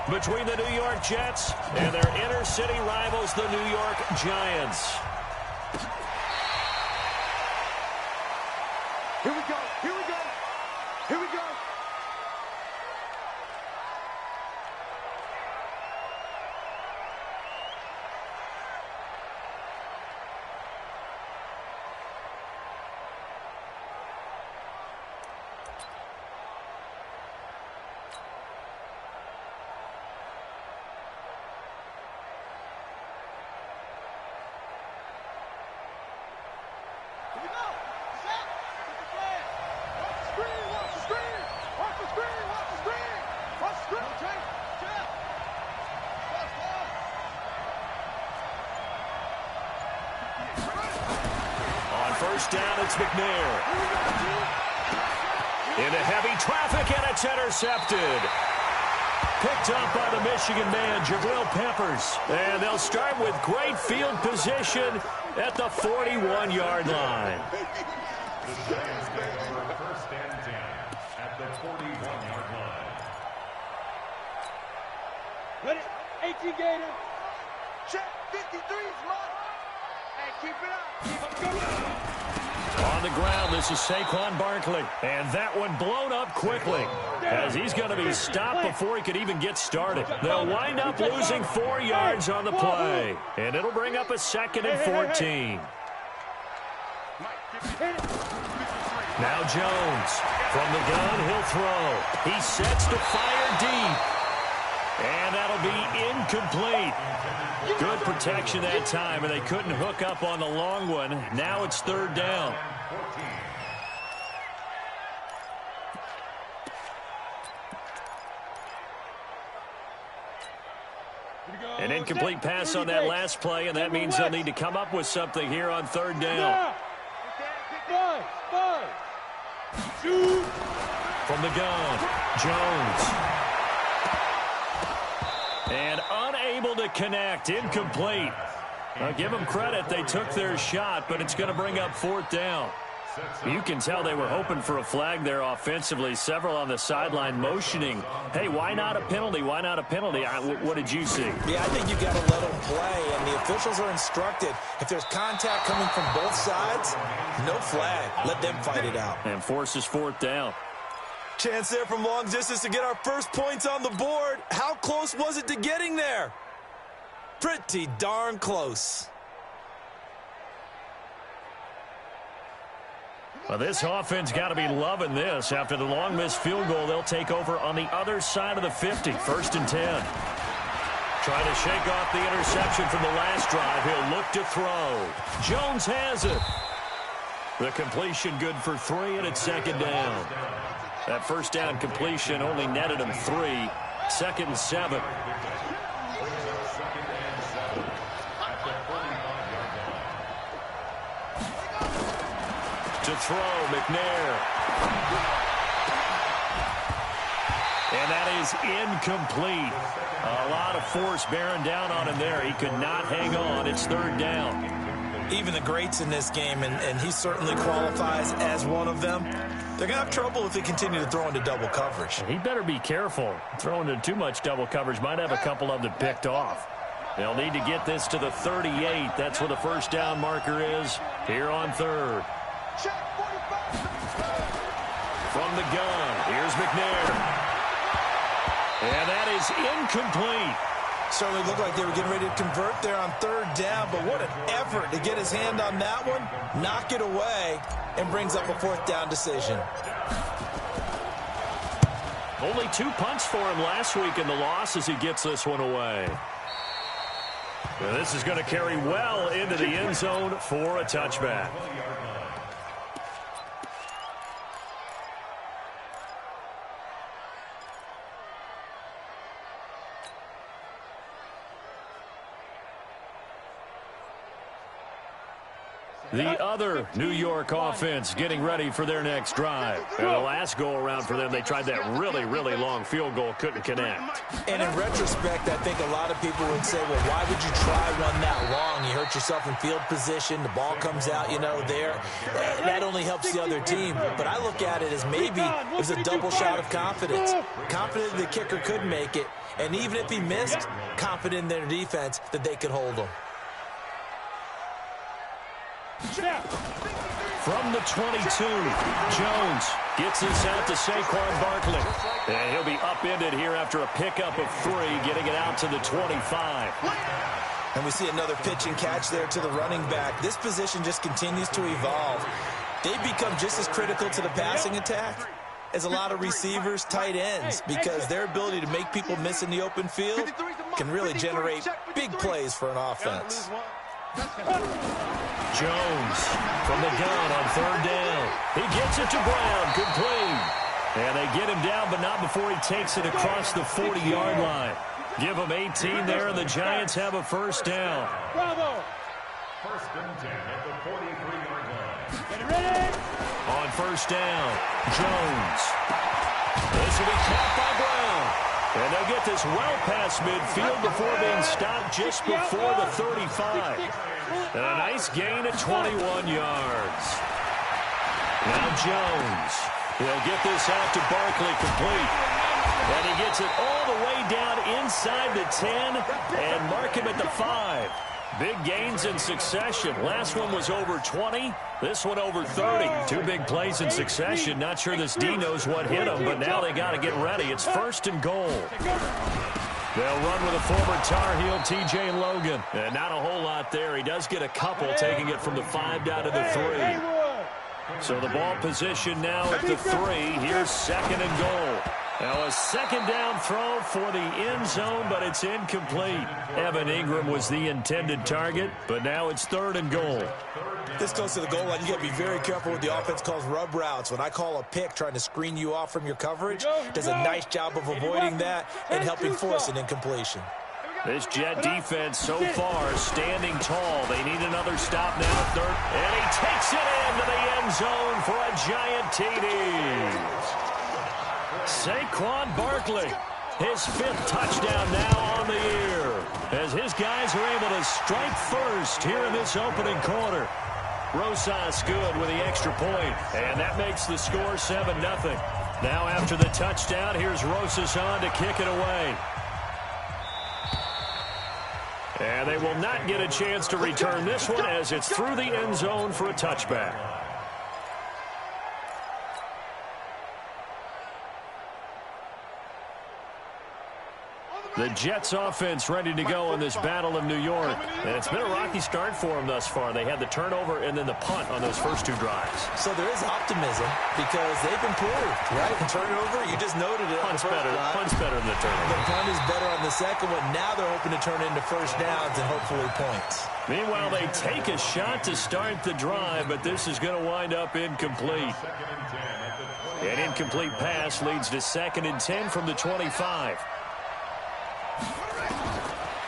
between the New York Jets and their inner-city rivals, the New York Giants. Here we go. Here we go. Here we go. First down, it's McNair. Into heavy traffic, and it's intercepted. Picked up by the Michigan man, Jabril Peppers. And they'll start with great field position at the 41-yard line. The Giants get for first and 10 at the 41-yard line. Ready? 18 Gator. Check. 53 is mine. Hey, keep it up. Keep it going. On the ground, this is Saquon Barkley. And that one blown up quickly, as he's going to be stopped before he could even get started. They'll wind up losing 4 yards on the play. And it'll bring up a 2nd and 14. Now Jones. From the gun, he'll throw. He sets to fire deep. And that'll be incomplete. Good protection that time, and they couldn't hook up on the long one. Now it's 3rd down. An incomplete pass on that last play, and that means they'll need to come up with something here on 3rd down. From the gun, Jones. And unable to connect, incomplete. I'll give them credit, they took their shot, but it's going to bring up 4th down. You can tell they were hoping for a flag there offensively. Several on the sideline motioning, hey, why not a penalty? Why not a penalty? What did you see? Yeah, I think you got to let them play, and the officials are instructed. If there's contact coming from both sides, no flag. Let them fight it out. And forces 4th down. Chance there from long distance to get our first points on the board. How close was it to getting there? Pretty darn close. Well, this offense got to be loving this. After the long missed field goal, they'll take over on the other side of the 50. 1st and 10. Trying to shake off the interception from the last drive. He'll look to throw. Jones has it. The completion good for 3, and it's 2nd down. That 1st down completion only netted him 3. 2nd and 7. To throw, McNair. And that is incomplete. A lot of force bearing down on him there. He could not hang on. It's 3rd down. Even the greats in this game, and he certainly qualifies as one of them, they're going to have trouble if they continue to throw into double coverage. He better be careful. Throwing into too much double coverage might have a couple of them picked off. They'll need to get this to the 38. That's where the 1st down marker is here on 3rd. From the gun, here's McNair. And that is incomplete. Certainly looked like they were getting ready to convert there on 3rd down, but what an effort to get his hand on that one, knock it away, and brings up a 4th down decision. Only 2 punts for him last week in the loss as he gets this one away. Well, this is going to carry well into the end zone for a touchback. The other New York offense getting ready for their next drive. And the last go-around for them, they tried that really, really long field goal, couldn't connect. And in retrospect, I think a lot of people would say, well, why would you try one that long? You hurt yourself in field position. The ball comes out, there. That only helps the other team. But I look at it as maybe it was a double shot of confidence. Confident the kicker could make it. And even if he missed, confident in their defense that they could hold him. From the 22, Jones gets this out to Saquon Barkley. And he'll be upended here after a pickup of 3, getting it out to the 25. And we see another pitch and catch there to the running back. This position just continues to evolve. They become just as critical to the passing attack as a lot of receivers, tight ends, because their ability to make people miss in the open field can really generate big plays for an offense. Jones from the gun on 3rd down. He gets it to Brown, complete. And they get him down, but not before he takes it across the 40-yard line. Give him 18 there, and the Giants have a first down. Bravo. 1st and 10 at the 43-yard line. Ready? On 1st down, Jones. This will be caught by Brown. And they'll get this well past midfield before being stopped just before the 35. And a nice gain at 21 yards. Now Jones. He'll get this out to Barkley, complete. And he gets it all the way down inside the 10 and mark him at the 5. Big gains in succession. Last one was over 20. This one over 30. 2 big plays in succession. Not sure this D knows what hit him, but now they got to get ready. It's 1st and goal. They'll run with a former Tar Heel, T.J. Logan. And not a whole lot there. He does get a couple, taking it from the 5 down to the 3. So the ball position now at the 3. Here's 2nd and goal. Now a 2nd down throw for the end zone, but it's incomplete. Evan Ingram was the intended target, but now it's 3rd and goal. This close to the goal line, you got to be very careful with the offense calls rub routes. When I call a pick trying to screen you off from your coverage, does a nice job of avoiding that and helping force an incompletion. This Jet defense so far standing tall. They need another stop now, 3rd. And he takes it into the end zone for a giant TD. Saquon Barkley, his 5th touchdown now on the year, as his guys are able to strike first here in this opening quarter. Rosas good with the extra point, and that makes the score 7-0. Now after the touchdown, here's Rosas on to kick it away. And they will not get a chance to return this one as it's through the end zone for a touchback. The Jets offense ready to go in this battle of New York. And it's been a rocky start for them thus far. They had the turnover and then the punt on those first 2 drives. So there is optimism because they've improved, right? The turnover, you just noted it. Punt's better than the turnover. The punt is better on the second one. Now they're hoping to turn into first downs and hopefully points. Meanwhile, they take a shot to start the drive, but this is going to wind up incomplete. An incomplete pass leads to 2nd and 10 from the 25.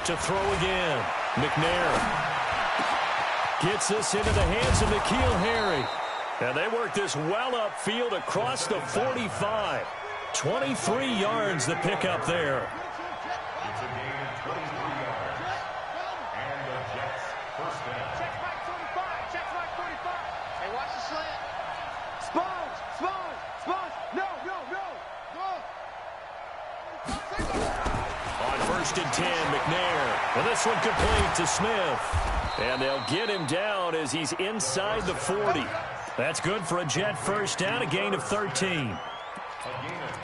To throw again. McNair gets this into the hands of N'Keal Harry. And they work this well upfield across the 45. 23 yards the pickup there. It's a gain of 23 yards. And the Jets first down. Check back 45. Check back 45. Hey, watch the slant. Sponge. No. On 1st and 10, McNair. And this one complete to Smith. And they'll get him down as he's inside the 40. That's good for a Jet first down, a gain of 13.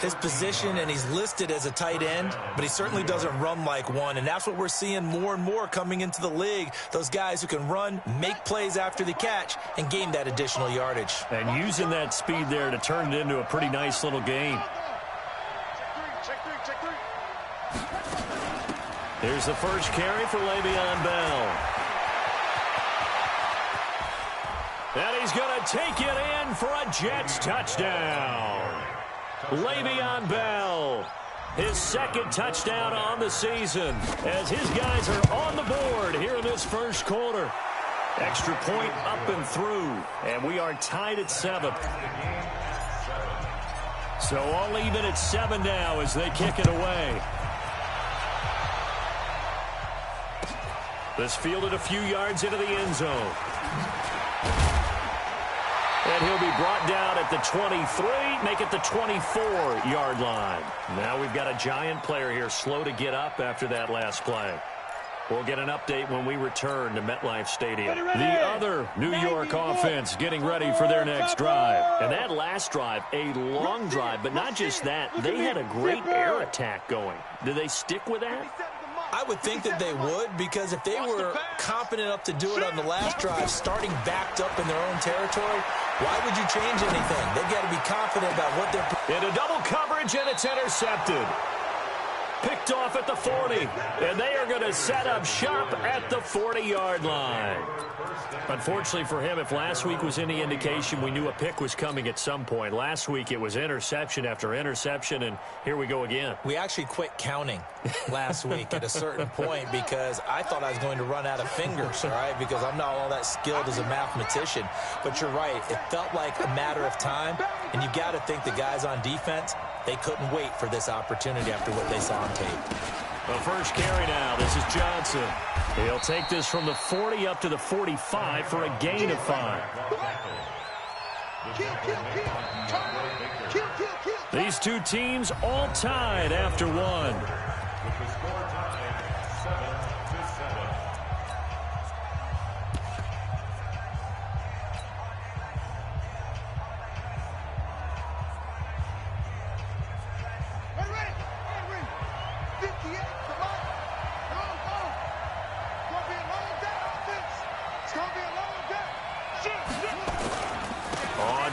His position, and he's listed as a tight end, but he certainly doesn't run like one, and that's what we're seeing more and more coming into the league. Those guys who can run, make plays after the catch, and gain that additional yardage. And using that speed there to turn it into a pretty nice little gain. Check three. Here's the first carry for Le'Veon Bell. And he's going to take it in for a Jets touchdown. Le'Veon Bell, his 2nd touchdown on the season, as his guys are on the board here in this first quarter. Extra point up and through, and we are tied at 7. So all even at 7 now as they kick it away. This fielded a few yards into the end zone. And he'll be brought down at the 23, make it the 24-yard line. Now we've got a giant player here slow to get up after that last play. We'll get an update when we return to MetLife Stadium. The other New York offense getting ready for their next drive. And that last drive, a long drive, but not just that. They had a great air attack going. Do they stick with that? I would think that they would, because if they were confident enough to do it on the last drive, starting backed up in their own territory, why would you change anything? They've got to be confident about what they're... Into double coverage, and it's intercepted. Picked off at the 40, and they are going to set up shop at the 40-yard line. Unfortunately for him, if last week was any indication, we knew a pick was coming at some point. Last week it was interception after interception, and here we go again. We actually quit counting last week at a certain point because I thought I was going to run out of fingers, all right, because I'm not all that skilled as a mathematician. But you're right, it felt like a matter of time, and you got to think the guys on defense, they couldn't wait for this opportunity after what they saw on tape. The first carry now. This is Johnson. He'll take this from the 40 up to the 45 for a gain of 5. These two teams all tied after one.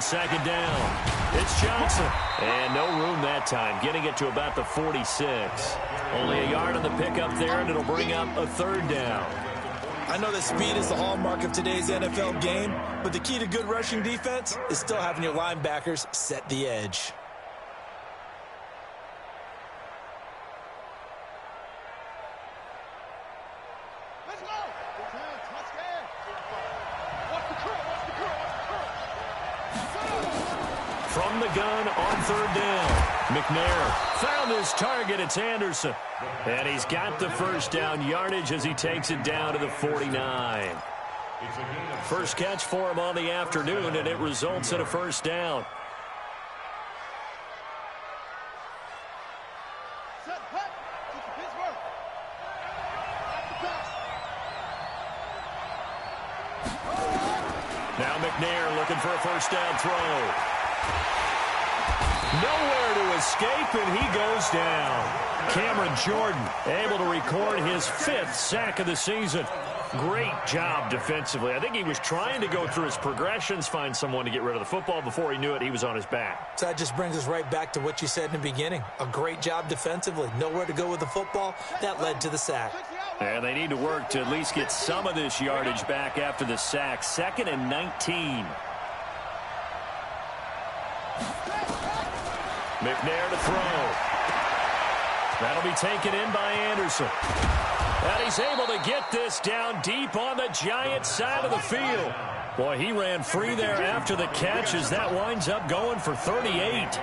Second down. It's Johnson. And no room that time. Getting it to about the 46. Only a yard on the pickup there, and it'll bring up a third down. I know that speed is the hallmark of today's NFL game, but the key to good rushing defense is still having your linebackers set the edge. From the gun on third down. McNair found his target. It's Anderson. And he's got the first down yardage as he takes it down to the 49. First catch for him on the afternoon, and it results in a first down. Now McNair looking for a first down throw. Nowhere to escape, and he goes down. Cameron Jordan able to record his 5th sack of the season. Great job defensively. I think he was trying to go through his progressions, find someone to get rid of the football. Before he knew it, he was on his back. So that just brings us right back to what you said in the beginning. A great job defensively. Nowhere to go with the football. That led to the sack. And they need to work to at least get some of this yardage back after the sack. 2nd and 19. McNair to throw. That'll be taken in by Anderson. And he's able to get this down deep on the Giants side of the field. Boy, he ran free there after the catch as that winds up going for 38.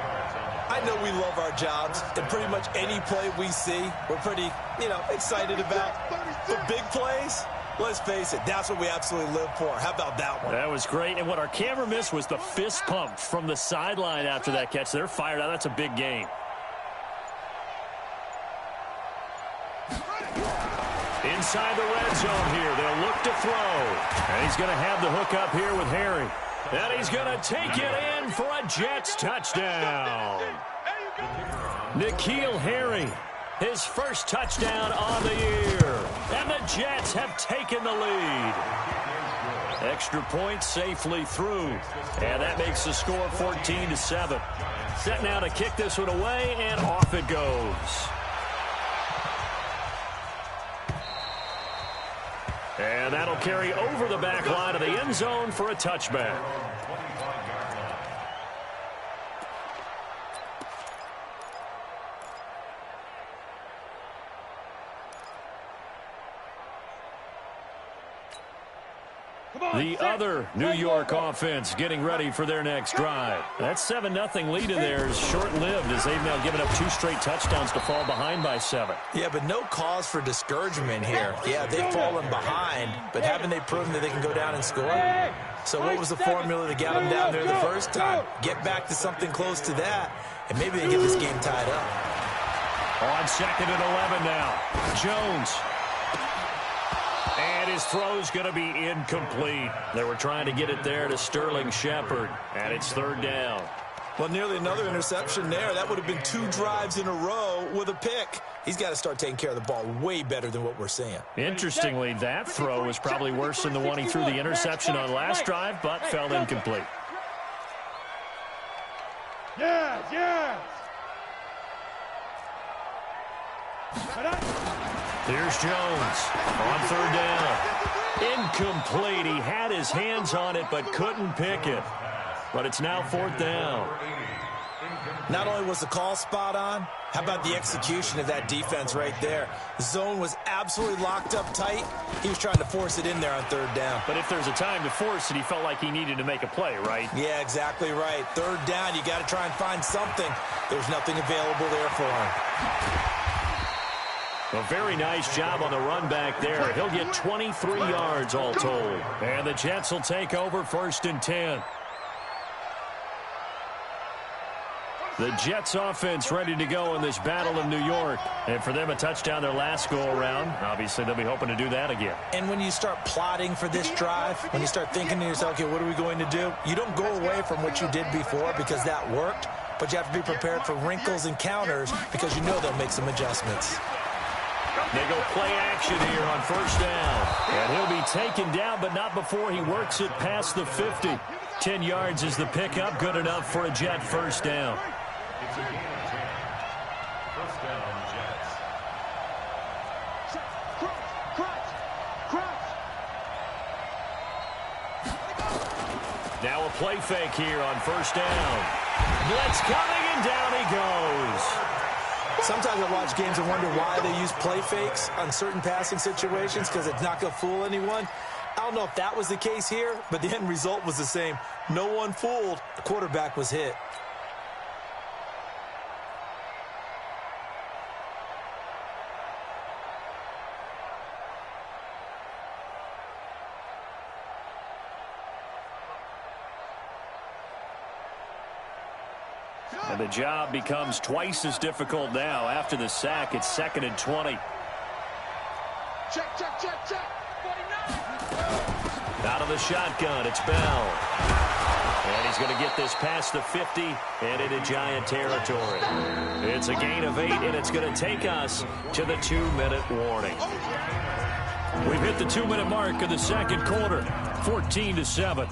I know we love our jobs, and pretty much any play we see, we're pretty, excited about. But big plays, let's face it, that's what we absolutely live for. How about that one? That was great, and what our camera missed was the fist pump from the sideline after that catch. They're fired out. That's a big gain. Inside the red zone here. They'll look to throw. And he's going to have the hook up here with Harry. And he's going to take it in for a Jets touchdown. N'Keal Harry, his first touchdown on the year. And the Jets have taken the lead. Extra point safely through. And that makes the score 14-7. Set now to kick this one away, and off it goes. And that'll carry over the back line of the end zone for a touchback. The other New York offense getting ready for their next drive. That 7-0 lead of theirs short-lived as they've now given up 2 straight touchdowns to fall behind by 7. Yeah, but no cause for discouragement here. Yeah, they've fallen behind, but haven't they proven that they can go down and score? So what was the formula that got them down there the first time? Get back to something close to that, and maybe they get this game tied up. On 2nd and 11 now. Jones. And his throw's going to be incomplete. They were trying to get it there to Sterling Shepard, and it's 3rd down. Well, nearly another interception there. That would have been 2 drives in a row with a pick. He's got to start taking care of the ball way better than what we're seeing. Interestingly, that throw was probably worse than the one he threw the interception on last drive, but fell incomplete. Yes, yes. Here's Jones on 3rd down. Incomplete. He had his hands on it but couldn't pick it. But it's now 4th down. Not only was the call spot on, how about the execution of that defense right there? The zone was absolutely locked up tight. He was trying to force it in there on 3rd down. But if there's a time to force it, he felt like he needed to make a play, right? Yeah, exactly right. 3rd down, you got to try and find something. There's nothing available there for him. A very nice job on the run back there. He'll get 23 yards all told. And the Jets will take over 1st and 10. The Jets offense ready to go in this battle of New York. And for them, a touchdown their last go-around. Obviously, they'll be hoping to do that again. And when you start plotting for this drive, when you start thinking to yourself, okay, what are we going to do? You don't go away from what you did before because that worked. But you have to be prepared for wrinkles and counters because you know they'll make some adjustments. They go play action here on 1st down. And he'll be taken down, but not before he works it past the 50. 10 yards is the pickup. Good enough for a Jet 1st down. It's a gain of 10. 1st down, Jets. Now a play fake here on 1st down. Blitz coming, and down he goes. Sometimes I watch games and wonder why they use play fakes on certain passing situations because it's not going to fool anyone. I don't know if that was the case here, but the end result was the same. No one fooled. The quarterback was hit. And the job becomes twice as difficult now. After the sack, it's 2nd and 20. Check, check, check, check. 49. Out of the shotgun, it's Bell. And he's going to get this past the 50 and into Giant territory. It's a gain of 8, and it's going to take us to the 2-minute warning. We've hit the 2-minute mark of the 2nd quarter, 14-7.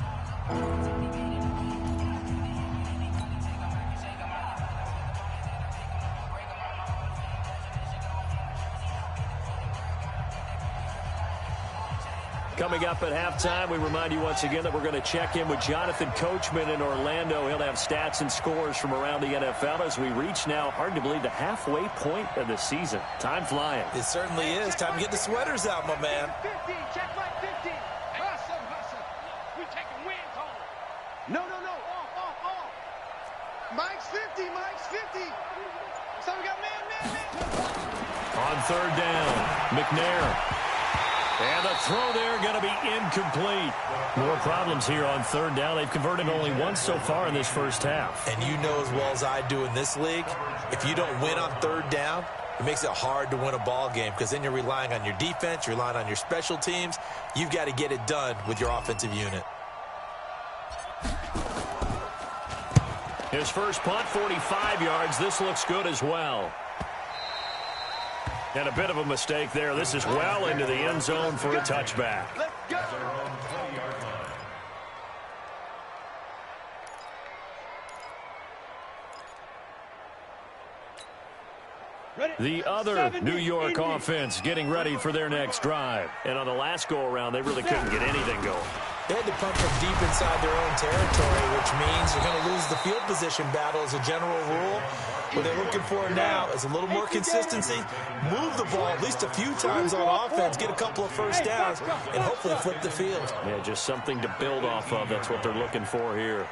Coming up at halftime, we remind you once again that we're going to check in with Jonathan Coachman in Orlando. He'll have stats and scores from around the NFL as we reach now, hard to believe, the halfway point of the season. Time flying. It certainly is. Time to get the sweaters out, my man. 50, check like 50. Hustle, hustle. We taking wins home. No, no, no. Off. Mike's 50, Mike's 50. So we got man. On 3rd down, McNair. And the throw there going to be incomplete. More problems here on 3rd down. They've converted only once so far in this first half. And you know as well as I do in this league, if you don't win on 3rd down, it makes it hard to win a ball game because then you're relying on your defense, you're relying on your special teams. You've got to get it done with your offensive unit. His first punt, 45 yards. This looks good as well. And a bit of a mistake there. This is well into the end zone for a touchback. Let's go. The other New York offense getting ready for their next drive. And on the last go-around, they really couldn't get anything going. They had to punt from deep inside their own territory, which means you're going to lose the field position battle as a general rule. What they're looking for now is a little more consistency, move the ball at least a few times on offense, get a couple of first downs, and hopefully flip the field. Yeah, just something to build off of. That's what they're looking for here.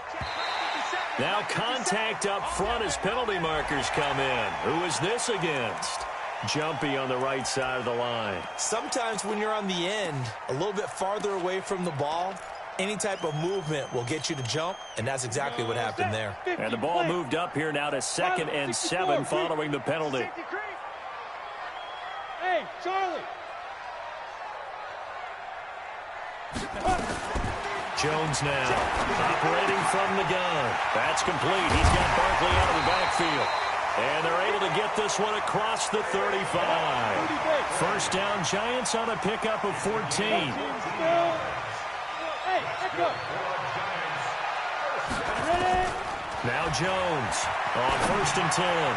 Now contact up front as penalty markers come in. Who is this against? Jumpy on the right side of the line. Sometimes when you're on the end, a little bit farther away from the ball, any type of movement will get you to jump, and that's exactly what happened there. And the ball moved up here now to 2nd and 7 following the penalty. Hey, Charlie. Jones now operating from the gun. That's complete. He's got Barkley out of the backfield. And they're able to get this one across the 35. First down, Giants on a pickup of 14. Now Jones on 1st and 10.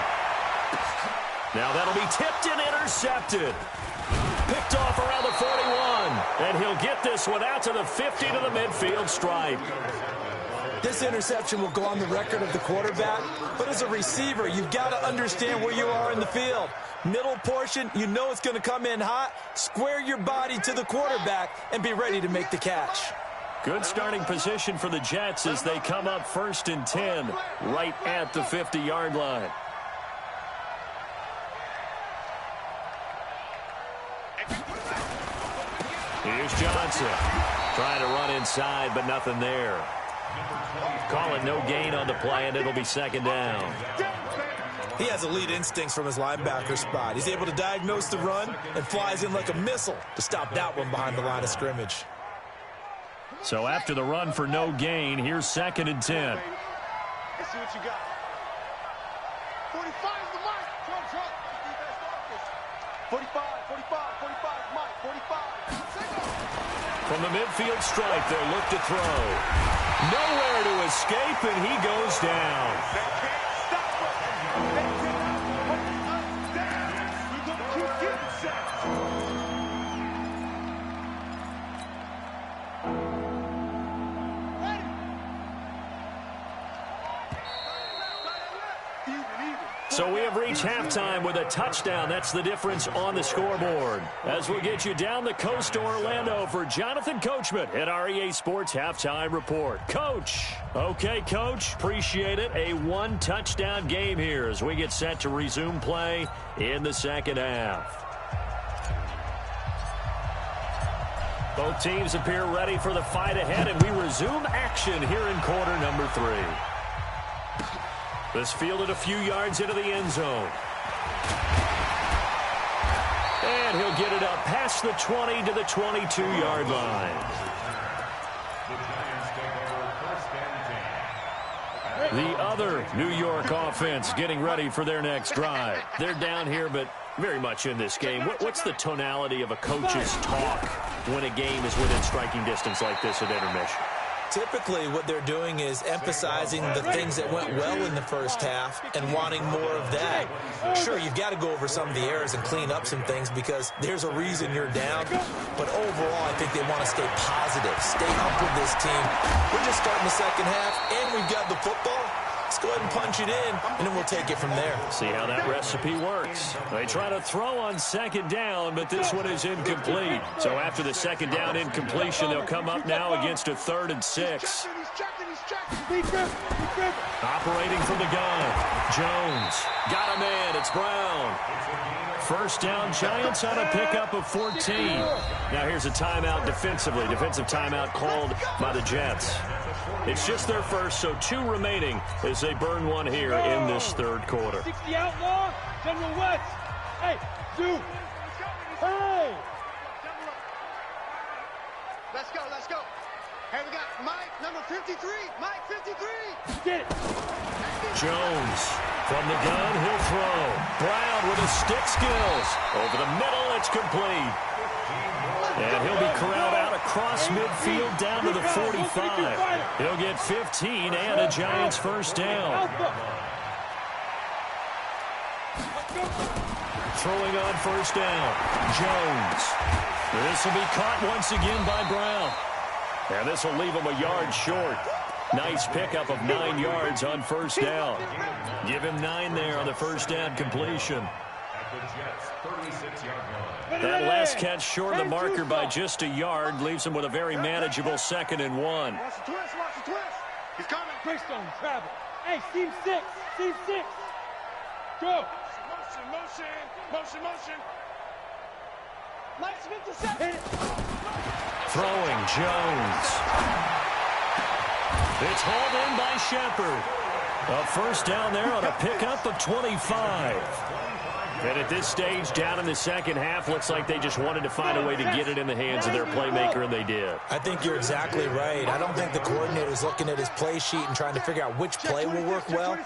Now that'll be tipped and intercepted. Picked off around the 41. And he'll get this one out to the 50 to the midfield stripe. This interception will go on the record of the quarterback, but as a receiver, you've got to understand where you are in the field. Middle portion, you know it's going to come in hot. Square your body to the quarterback and be ready to make the catch. Good starting position for the Jets as they come up 1st and 10 right at the 50-yard line. Here's Johnson trying to run inside, but nothing there. Calling no gain on the play, and it'll be 2nd down. He has elite instincts from his linebacker spot. He's able to diagnose the run and flies in like a missile to stop that one behind the line of scrimmage. So after the run for no gain, here's 2nd and 10. Let's see what you got. 45 is the mark. Trump. 45, Mike, 45. From the midfield stripe, they'll look to throw. Nowhere to escape, and he goes down. They can't stop him. They cannot put us down. He's going to keep getting sacks. So we have reached halftime with a touchdown. That's the difference on the scoreboard. As we'll get you down the coast to Orlando for Jonathan Coachman at our EA Sports Halftime Report. Coach. Okay, Coach. Appreciate it. A one-touchdown game here as we get set to resume play in the 2nd half. Both teams appear ready for the fight ahead, and we resume action here in quarter number 3. This fielded a few yards into the end zone. And he'll get it up past the 20 to the 22-yard line. The other New York offense getting ready for their next drive. They're down here, but very much in this game. What's the tonality of a coach's talk when a game is within striking distance like this at intermission? Typically, what they're doing is emphasizing the things that went well in the first half and wanting more of that. Sure, you've got to go over some of the errors and clean up some things because there's a reason you're down. But overall, I think they want to stay positive, stay up with this team. We're just starting the 2nd half, and we've got the football. Let's go ahead and punch it in, and then we'll take it from there. See how that recipe works. They try to throw on 2nd down, but this one is incomplete. So after the 2nd down incompletion, they'll come up now against a 3rd and 6. Operating from the gun. Jones. Got a man. It's Brown. First down, Giants on a pickup of 14. Now here's a timeout defensively. Defensive timeout called by the Jets. It's just their first, so 2 remaining as they burn one here in this 3rd quarter. 60 outlaw, General West. Hey, dude. Hey. Let's go. Hey, we got Mike, number 53. Mike, 53. Get it. Jones from the gun, he'll throw. Brown with his stick skills. Over the middle, it's complete. And he'll be corralled out across midfield down to the 45. He'll get 15 and a Giants first down. Throwing on first down, Jones. This will be caught once again by Brown. And this will leave him a yard short. Nice pickup of 9 yards on first down. Give him 9 there on the first down completion. At the Jets' 36-yard line. That last catch short of the marker by just a yard leaves him with a very manageable 2nd and 1. Watch the twist, watch the twist. He's coming. Greystone, travel. Hey, team 6, team 6. Go. Motion, motion, motion, motion. Nice interception. Throwing Jones. It's hauled in by Shepard. A first down there on a pickup of 25. And at this stage, down in the second half, looks like they just wanted to find a way to get it in the hands of their playmaker, and they did. I think you're exactly right. I don't think the coordinator's looking at his play sheet and trying to figure out which play will work well.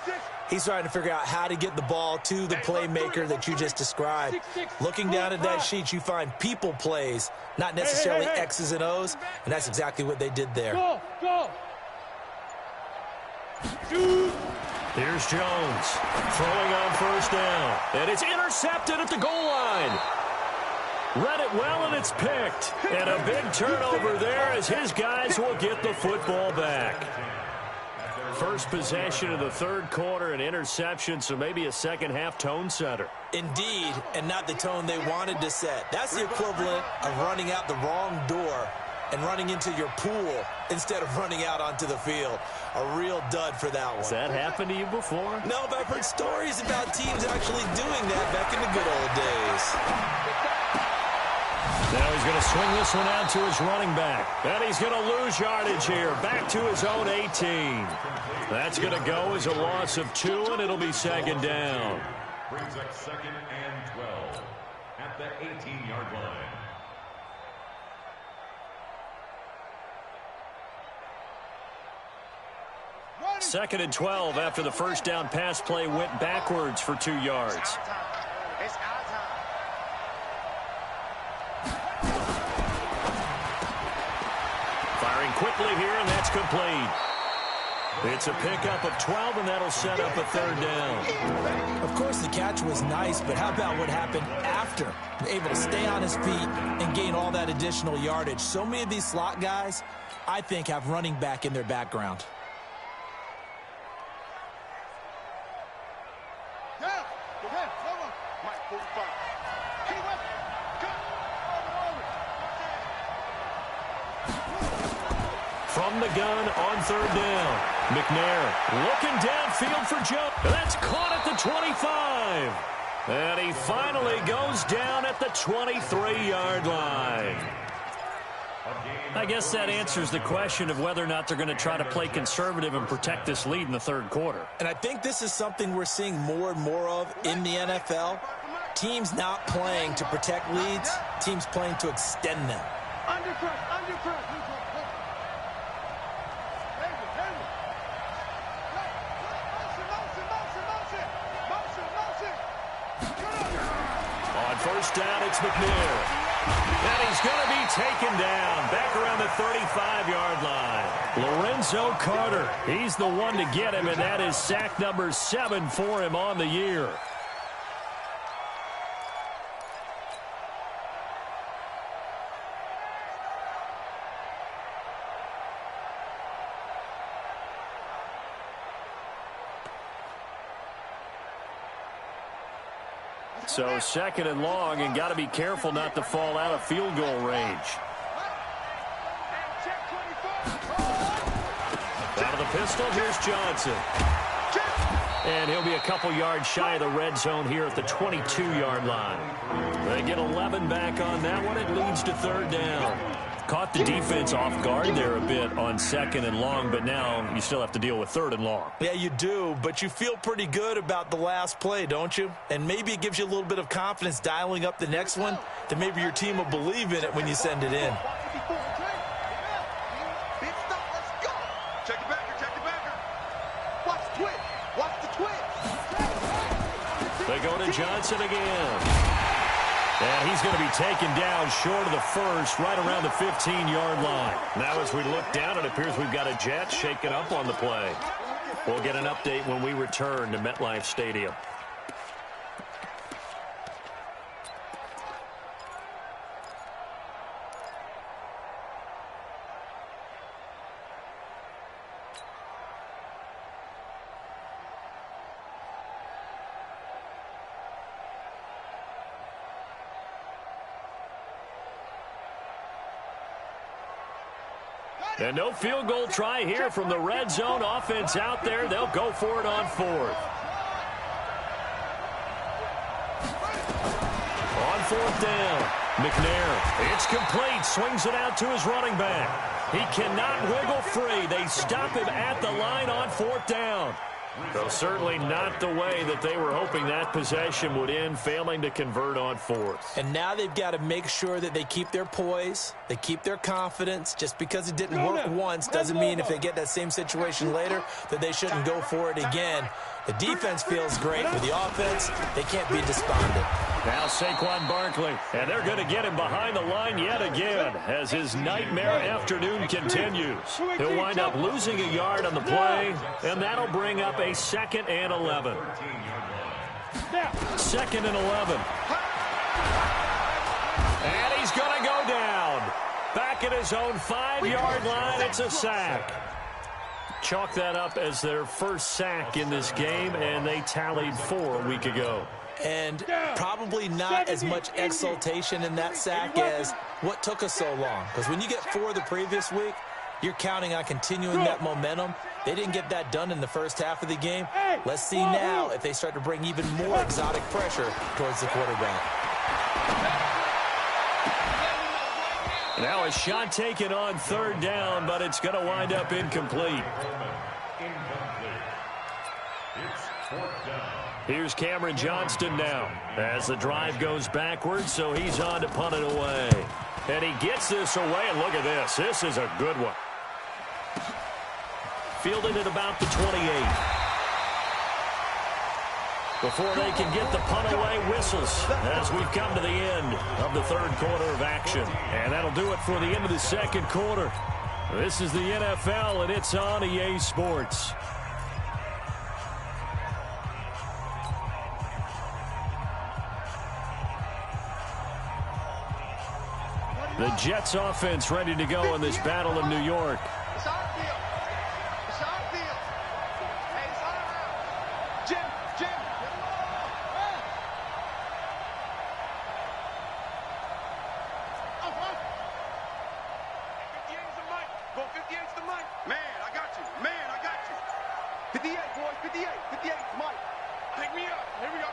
He's trying to figure out how to get the ball to the playmaker that you just described. Looking down at that sheet, you find people plays, not necessarily X's and O's, and that's exactly what they did there. Go, go. Here's Jones throwing on first down, and it's intercepted at the goal line. Read it well, and it's picked. And a big turnover there as his guys will get the football back. First possession of the third quarter, an interception, so maybe a second-half tone setter. Indeed, and not the tone they wanted to set. That's the equivalent of running out the wrong door and running into your pool instead of running out onto the field. A real dud for that one. Has that happened to you before? No, but I've heard stories about teams actually doing that back in the good old days. Now he's going to swing this one out to his running back. And he's going to lose yardage here. Back to his own 18. That's going to go as a loss of 2, and it'll be second down. Brings up 2nd and 12 at the 18-yard line. Second and 12 after the first down pass play went backwards for 2 yards. It's our time. Firing quickly here, and that's complete. It's a pickup of 12, and that'll set up a third down. Of course, the catch was nice, but how about what happened after? Able to stay on his feet and gain all that additional yardage. So many of these slot guys, I think, have running back in their background. From the gun on third down. McNair looking downfield for Joe. That's caught at the 25. And he finally goes down at the 23-yard line. I guess that answers the question of whether or not they're going to try to play conservative and protect this lead in the third quarter. And I think this is something we're seeing more and more of in the NFL. Teams not playing to protect leads, teams playing to extend them. Under press. On first down, it's McNair. And he's going to be taken down back around the 35-yard line. Lorenzo Carter, he's the one to get him, and that is sack number 7 for him on the year. So second and long, and got to be careful not to fall out of field goal range. Out of the pistol, here's Johnson. And he'll be a couple yards shy of the red zone here at the 22-yard line. They get 11 back on that one. It leads to third down. Caught the defense off guard there a bit on second and long, but now you still have to deal with third and long. Yeah, you do, but you feel pretty good about the last play, don't you? And maybe it gives you a little bit of confidence dialing up the next one, that maybe your team will believe in it when you send it in. Check the backer. Watch the twist. They go to Johnson again. And he's going to be taken down short of the first, right around the 15-yard line. Now as we look down, it appears we've got a Jet shaken up on the play. We'll get an update when we return to MetLife Stadium. And no field goal try here from the red zone. Offense out there. They'll go for it on 4th. On 4th down, McNair. It's complete. Swings it out to his running back. He cannot wiggle free. They stop him at the line on 4th down. So certainly not the way that they were hoping that possession would end, failing to convert on 4th. And now they've got to make sure that they keep their poise, they keep their confidence. Just because it didn't work once doesn't mean if they get that same situation later that they shouldn't go for it again. The defense feels great. With the offense, they can't be despondent. Now Saquon Barkley, and they're going to get him behind the line yet again as his nightmare afternoon continues. He'll wind up losing a yard on the play, and that'll bring up a 2nd and 11. 2nd and 11. And he's going to go down. Back at his own 5-yard line, it's a sack. Chalk that up as their first sack in this game, and they tallied 4 a week ago. And probably not as much exultation in that sack as what took us so long. Because when you get 4 the previous week, you're counting on continuing that momentum. They didn't get that done in the first half of the game. Let's see now if they start to bring even more exotic pressure towards the quarterback. Now a shot taken on 3rd down, but it's going to wind up incomplete. Here's Cameron Johnston now as the drive goes backwards, so he's on to punt it away. And he gets this away, and look at this. This is a good one. Fielded at about the 28. Before they can get the punt away, whistles as we've come to the end of the 3rd quarter of action. And that'll do it for the end of the 2nd quarter. This is the NFL, and it's on EA Sports. The Jets offense ready to go in this battle in New York. It's our field. It's our field. Hey, it's our round. Jim. Go 58's the mic. Man, I got you. 58, boys. 58. 58's Mike. Pick me up. Here we go.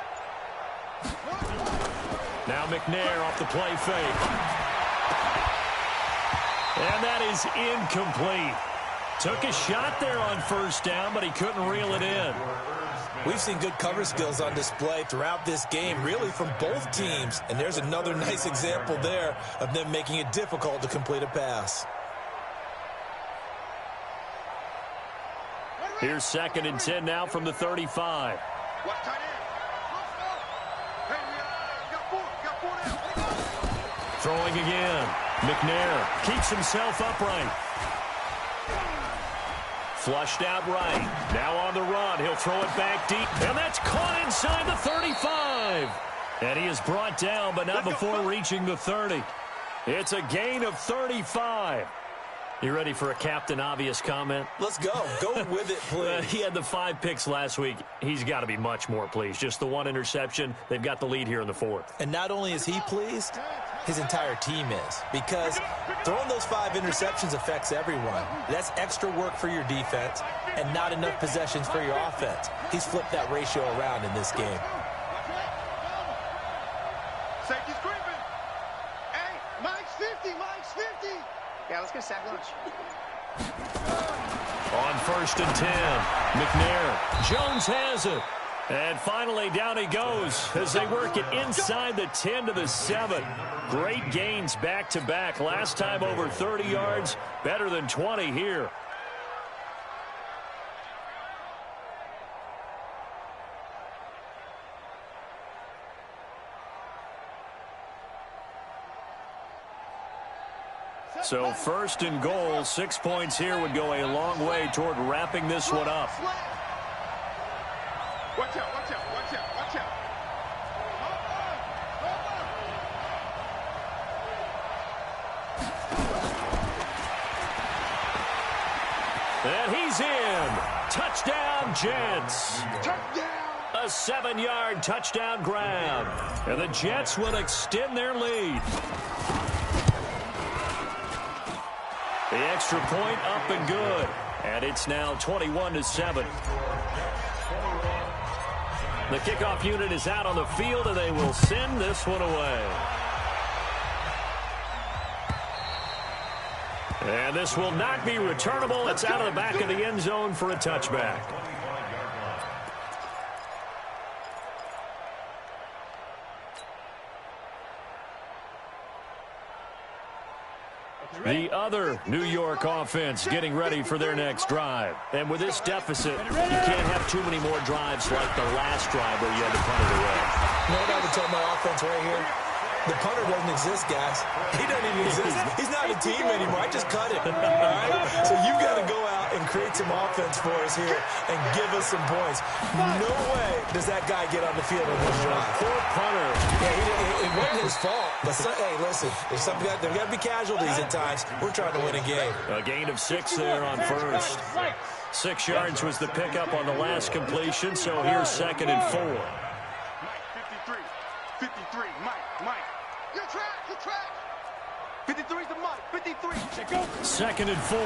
Now McNair off the play fake. And that is incomplete. Took a shot there on 1st down, but he couldn't reel it in. We've seen good cover skills on display throughout this game, really from both teams. And there's another nice example there of them making it difficult to complete a pass. Here's 2nd and 10 now from the 35. What tight end? Hey, got four now. Throwing again. McNair keeps himself upright. Flushed out right. Now on the run. He'll throw it back deep. And that's caught inside the 35. And he is brought down, but not before reaching the 30. It's a gain of 35. You ready for a Captain Obvious comment? Let's go. Go with it, please. He had the 5 picks last week. He's got to be much more pleased. Just the 1 interception. They've got the lead here in the 4th. And not only is he pleased, his entire team is. Because throwing those 5 interceptions affects everyone. That's extra work for your defense and not enough possessions for your offense. He's flipped that ratio around in this game. Safety's creeping. Hey, Mike's 50. Yeah, let's get sack lunch. On 1st and 10, McNair. Jones has it. And finally, down he goes as they work it inside the 10 to the 7. Great gains back-to-back. Last time over 30 yards, better than 20 here. So 1st and goal, 6 points here would go a long way toward wrapping this one up. Watch out. And he's in. Touchdown, Jets. Touchdown. A 7-yard touchdown grab. And the Jets will extend their lead. The extra point up and good. And it's now 21-7. The kickoff unit is out on the field, and they will send this one away. And this will not be returnable. It's out of the back of the end zone for a touchback. The other New York offense getting ready for their next drive. And with this deficit, you can't have too many more drives like the last drive where you had to punt it away. You know what I would tell my offense right here? The punter doesn't exist, guys. He doesn't even exist. He's not a team anymore. I just cut him. All right? So you've got to go out and create some offense for us here and give us some points. No way does that guy get on the field on this drive. Poor punter. Yeah, it wasn't his fault. But, hey, listen, there's got to be casualties at times. We're trying to win a game. A gain of 6 there on first. 6 yards was the pickup on the last completion, so here's 2nd and 4. Mike, 53, Mike. Your track. 53's the Mike, 53. 2nd and 4.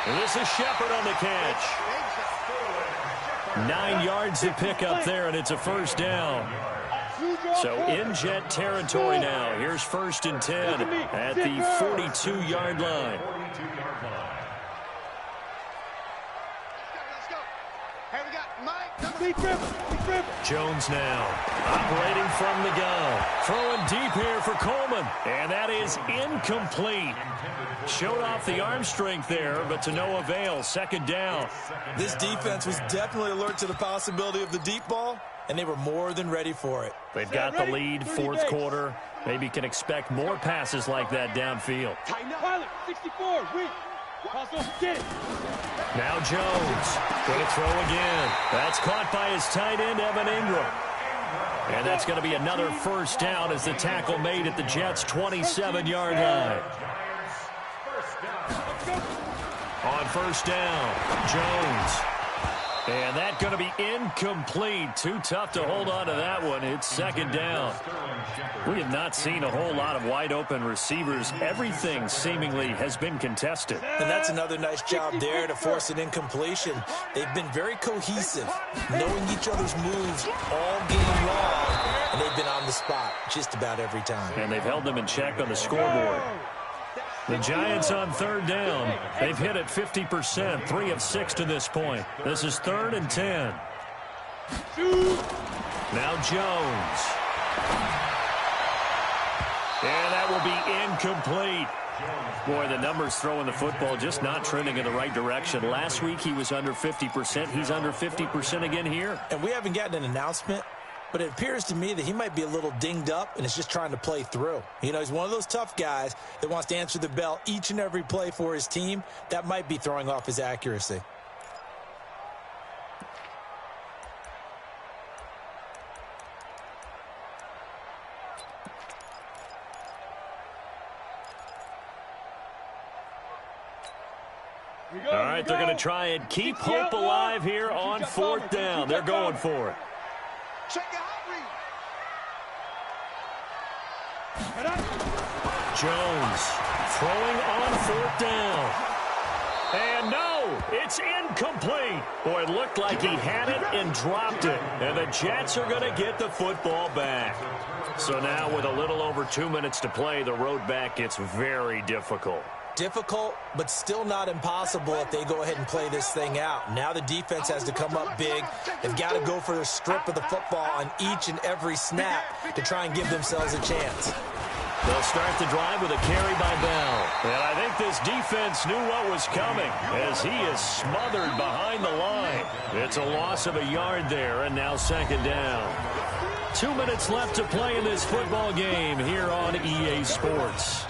And this is Shepard on the catch. 9 yards to pick up there, and it's a first down. So in Jet territory now. Here's 1st and 10 at the 42-yard line. Let's go. Hey, we got Mike. Jones now operating from the gun. Throwing deep here for Coleman. And that is incomplete. Showed off the arm strength there, but to no avail. 2nd down. This defense was definitely alert to the possibility of the deep ball, and they were more than ready for it. They've got the lead, 4th quarter. Maybe can expect more passes like that downfield. Pilot, 64, weak. Get it. Now Jones going to throw again. That's caught by his tight end, Evan Ingram. And that's going to be another first down as the tackle made at the Jets' 27-yard line. On first down, Jones. And that's going to be incomplete. Too tough to hold on to that one. It's 2nd down. We have not seen a whole lot of wide-open receivers. Everything seemingly has been contested. And that's another nice job there to force an incompletion. They've been very cohesive, knowing each other's moves all game long, and they've been on the spot just about every time. And they've held them in check on the scoreboard. The Giants on 3rd down. They've hit it 50%, 3 of 6 to this point. This is 3rd and 10. Now Jones. And that will be incomplete. Boy, the numbers throwing the football just not trending in the right direction. Last week he was under 50%. He's under 50% again here. And we haven't gotten an announcement, but it appears to me that he might be a little dinged up and is just trying to play through. You know, he's one of those tough guys that wants to answer the bell each and every play for his team. That might be throwing off his accuracy. All right, they're going to try and keep hope alive here on 4th down. They're going for it. Check your hot read. Jones throwing on 4th down. And no, it's incomplete. Boy, it looked like he had it and dropped it. And the Jets are going to get the football back. So now with a little over 2 minutes to play, the road back gets very difficult. Difficult, but still not impossible if they go ahead and play this thing out. Now the defense has to come up big. They've got to go for a strip of the football on each and every snap to try and give themselves a chance. They'll start the drive with a carry by Bell. And I think this defense knew what was coming as he is smothered behind the line. It's a loss of a yard there, and now 2nd down. 2 minutes left to play in this football game here on EA Sports.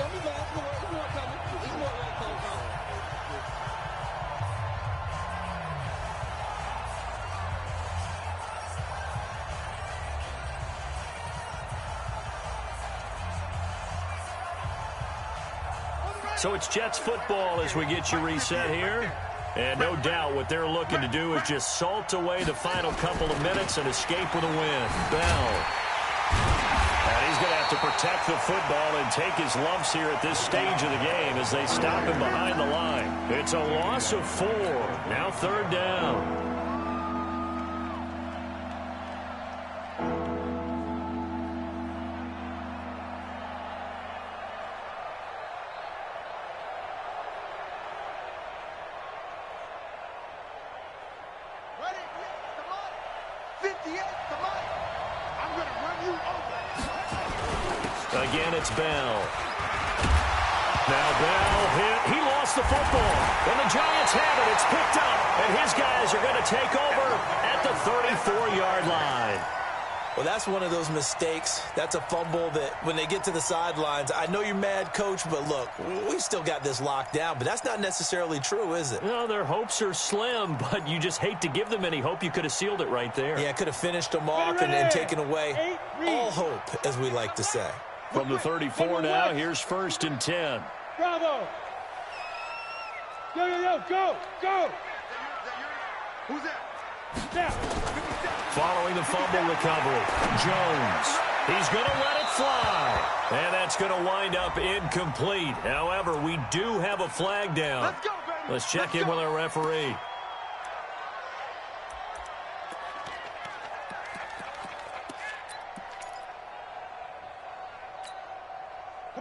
So it's Jets football as we get you reset here. And no doubt what they're looking to do is just salt away the final couple of minutes and escape with a win. Bell. And he's going to have to protect protect the football and take his lumps here at this stage of the game as they stop him behind the line. It's a loss of 4. Now 3rd down. Again, it's Bell. Now Bell hit. He lost the football. And the Giants have it. It's picked up. And his guys are going to take over at the 34-yard line. Well, that's one of those mistakes. That's a fumble that when they get to the sidelines, I know you're mad, Coach, but look, we still got this locked down. But that's not necessarily true, is it? No, their hopes are slim, but you just hate to give them any hope. You could have sealed it right there. Yeah, could have finished them off and taken away all hope, as we like to say. From the 34 now, here's 1st and 10. Bravo. Yo, go. Who's that? Step. Following the fumble recovery, Jones. He's going to let it fly. And that's going to wind up incomplete. However, we do have a flag down. Let's go, baby. Let's check in with our referee.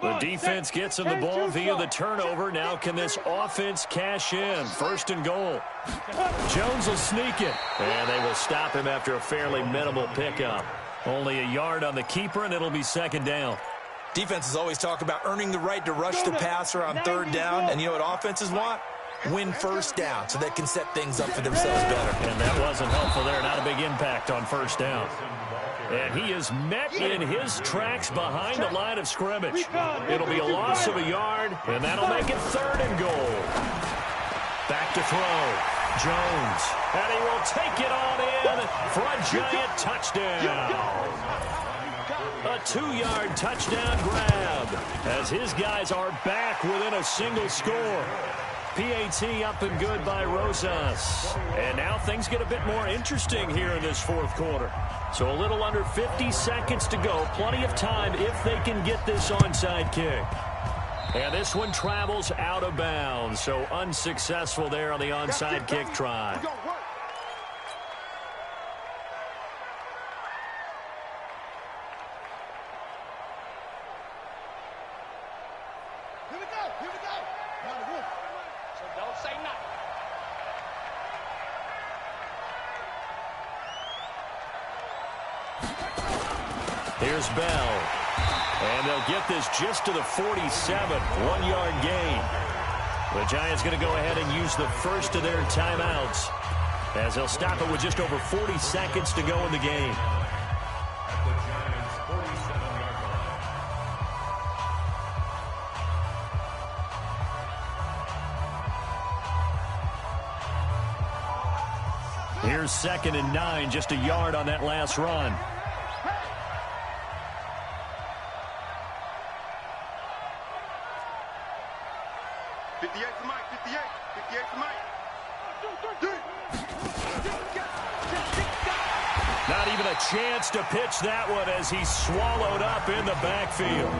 The defense gets him the ball via the turnover. Now can this offense cash in? 1st and goal. Jones will sneak it. And they will stop him after a fairly minimal pickup. Only a yard on the keeper, and it'll be 2nd down. Defenses always talk about earning the right to rush the passer on 3rd down. And you know what offenses want? Win 1st down so they can set things up for themselves better. And that wasn't helpful there. Not a big impact on 1st down. And he is met in his tracks behind the line of scrimmage. It'll be a loss of a yard, and that'll make it 3rd and goal. Back to throw. Jones. And he will take it on in for a giant touchdown. A 2-yard touchdown grab as his guys are back within a single score. PAT up and good by Rosas. And now things get a bit more interesting here in this 4th quarter. So a little under 50 seconds to go. Plenty of time if they can get this onside kick. And this one travels out of bounds. So unsuccessful there on the onside kick try. Here we go. Now the roof. So don't say nothing. Here's Bell. And they'll get this just to the 47. 1-yard gain. The Giants going to go ahead and use the first of their timeouts as they'll stop it with just over 40 seconds to go in the game. Here's 2nd and 9, just a yard on that last run. Not even a chance to pitch that one as he's swallowed up in the backfield.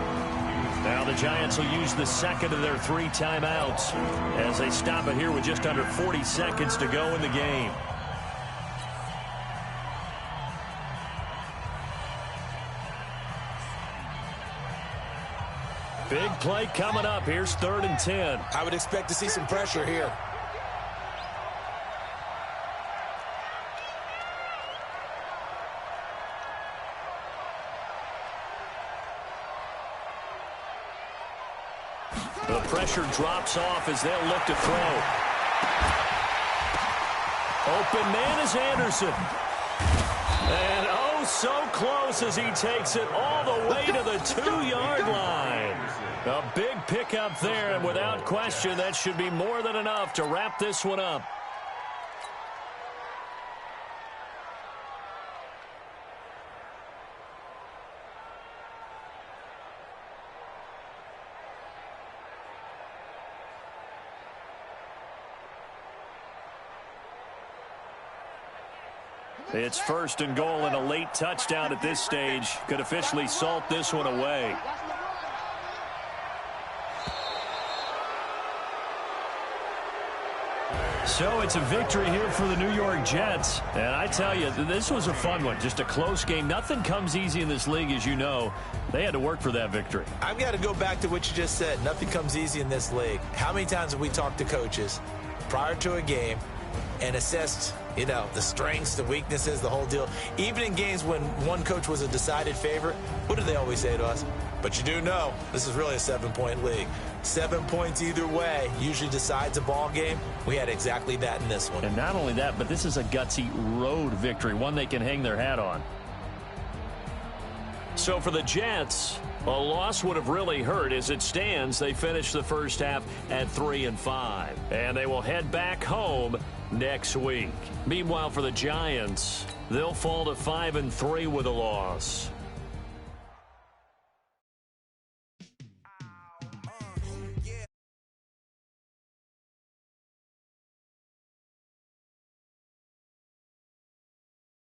Now the Giants will use the 2nd of their 3 timeouts as they stop it here with just under 40 seconds to go in the game. Big play coming up. Here's 3rd and 10. I would expect to see some pressure here. The pressure drops off as they'll look to throw. Open man is Anderson. And oh, so close as he takes it all the way to the 2-yard line. A big pickup there, and without question, that should be more than enough to wrap this one up. It's first and goal, and a late touchdown at this stage could officially salt this one away. So it's a victory here for the New York Jets. And I tell you, this was a fun one. Just a close game. Nothing comes easy in this league, as you know. They had to work for that victory. I've got to go back to what you just said. Nothing comes easy in this league. How many times have we talked to coaches prior to a game and assessed, you know, the strengths, the weaknesses, the whole deal? Even in games when one coach was a decided favorite, what do they always say to us? But you do know this is really a 7-point league. 7 points either way usually decides a ball game. We had exactly that in this one. And not only that, but this is a gutsy road victory, one they can hang their hat on. So for the Jets, a loss would have really hurt. As it stands, they finished the first half at 3-5. And they will head back home next week. Meanwhile, for the Giants, they'll fall to 5-3 with a loss.